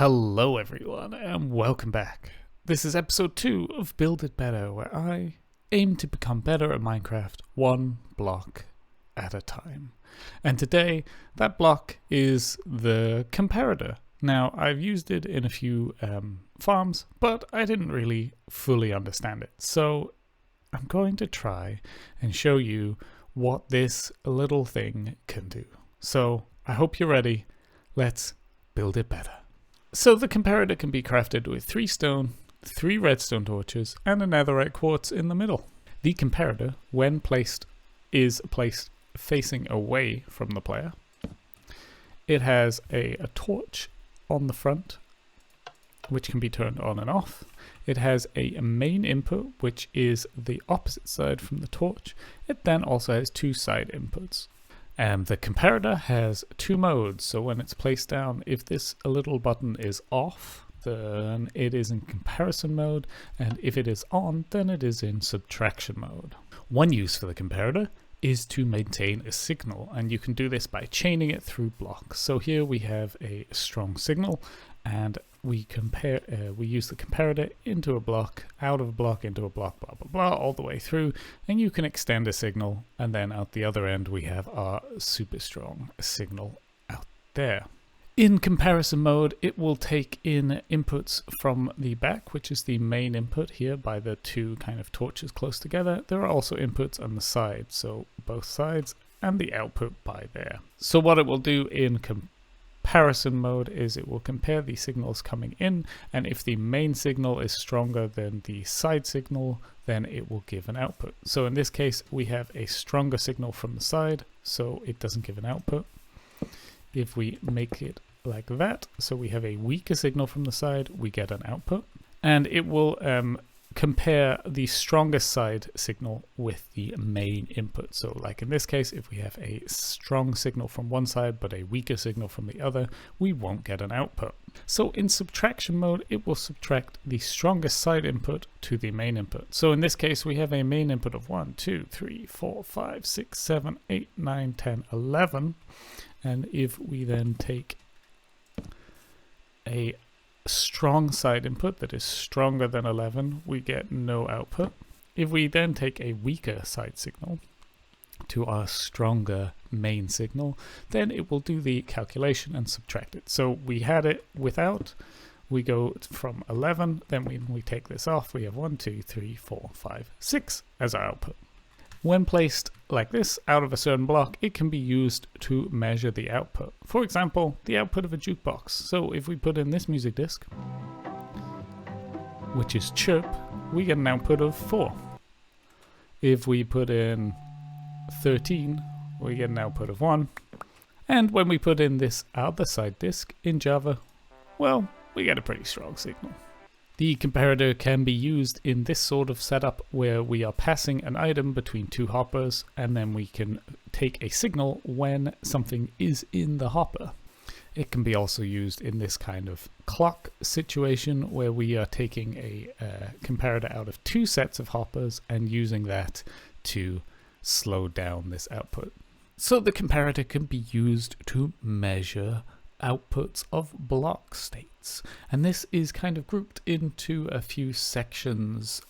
Hello everyone and welcome back. This is episode 2 of Build It Better, where I aim to become better at Minecraft one block at a time. And today that block is the Comparator. Now I've used it in a few farms, but I didn't really fully understand it. So I'm going to try and show you what this little thing can do. So I hope you're ready. Let's build it better. So the comparator can be crafted with 3 stone, 3 redstone torches, and a netherite quartz in the middle. The comparator, when placed, is placed facing away from the player. It has a torch on the front, which can be turned on and off. It has a main input, which is the opposite side from the torch. It then also has 2 side inputs. The comparator has 2 modes, so when it's placed down, if this little button is off, then it is in comparison mode, and if it is on, then it is in subtraction mode. One use for the comparator is to maintain a signal, and you can do this by chaining it through blocks. So here we have a strong signal, and we use the comparator into a block, out of a block, into a block, blah blah blah, all the way through, and you can extend a signal, and then at the other end we have our super strong signal out there. In comparison mode, it will take in inputs from the back, which is the main input here by the 2 kind of torches close together. There are also inputs on the side, so both sides, and the output by there. So what it will do in comparison mode is it will compare the signals coming in, and if the main signal is stronger than the side signal, then it will give an output. So in this case we have a stronger signal from the side, so it doesn't give an output. If we make it like that, so we have a weaker signal from the side, we get an output, and it will compare the strongest side signal with the main input. So like in this case, if we have a strong signal from one side but a weaker signal from the other, we won't get an output. So in subtraction mode, it will subtract the strongest side input to the main input. So in this case, we have a main input of 1, 2, 3, 4, 5, 6, 7, 8, 9, 10, 11. And if we then take a strong side input that is stronger than 11, we get no output. If we then take a weaker side signal to our stronger main signal, then it will do the calculation and subtract it. So we had it without, we go from 11, then when we take this off, we have 1, 2, 3, 4, 5, 6 as our output. When placed like this out of a certain block, it can be used to measure the output. For example, the output of a jukebox. So if we put in this music disc, which is chirp, we get an output of 4. If we put in 13, we get an output of 1. And when we put in this other side disc in Java, well, we get a pretty strong signal. The comparator can be used in this sort of setup where we are passing an item between 2 hoppers, and then we can take a signal when something is in the hopper. It can be also used in this kind of clock situation where we are taking a comparator out of 2 sets of hoppers and using that to slow down this output. So the comparator can be used to measure outputs of block states, and this is kind of grouped into a few sections.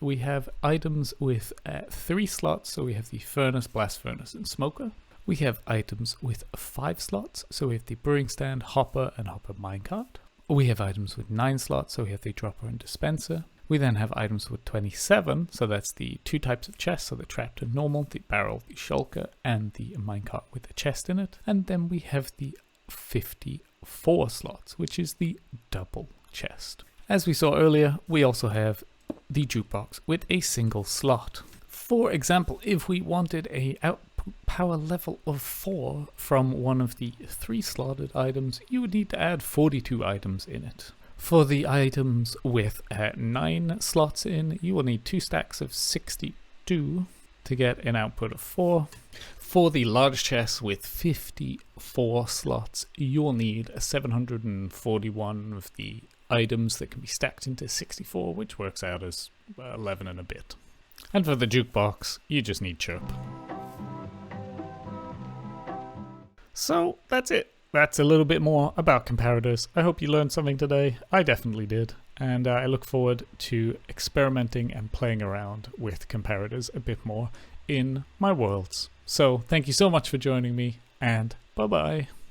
We have items with 3 slots, so we have the furnace, blast furnace, and smoker. We have items with 5 slots, so we have the brewing stand, hopper, and hopper minecart. We have items with 9 slots, so we have the dropper and dispenser. We then have items with 27, so that's the 2 types of chests, so the trapped and normal, the barrel, the shulker, and the minecart with a chest in it. And then we have the 54 slots, which is the double chest. As we saw earlier, we also have the jukebox with a single slot. For example, if we wanted a output power level of 4 from one of the 3 slotted items, you would need to add 42 items in it. For the items with 9 slots in, you will need 2 stacks of 62 to get an output of 4. For the large chest with 54 slots, you'll need 741 of the items that can be stacked into 64, which works out as 11 and a bit. And for the jukebox, you just need chirp. So that's it. that's a little bit more about comparators. I hope you learned something today. I definitely did. And I look forward to experimenting and playing around with comparators a bit more in my worlds. So thank you so much for joining me, and bye bye.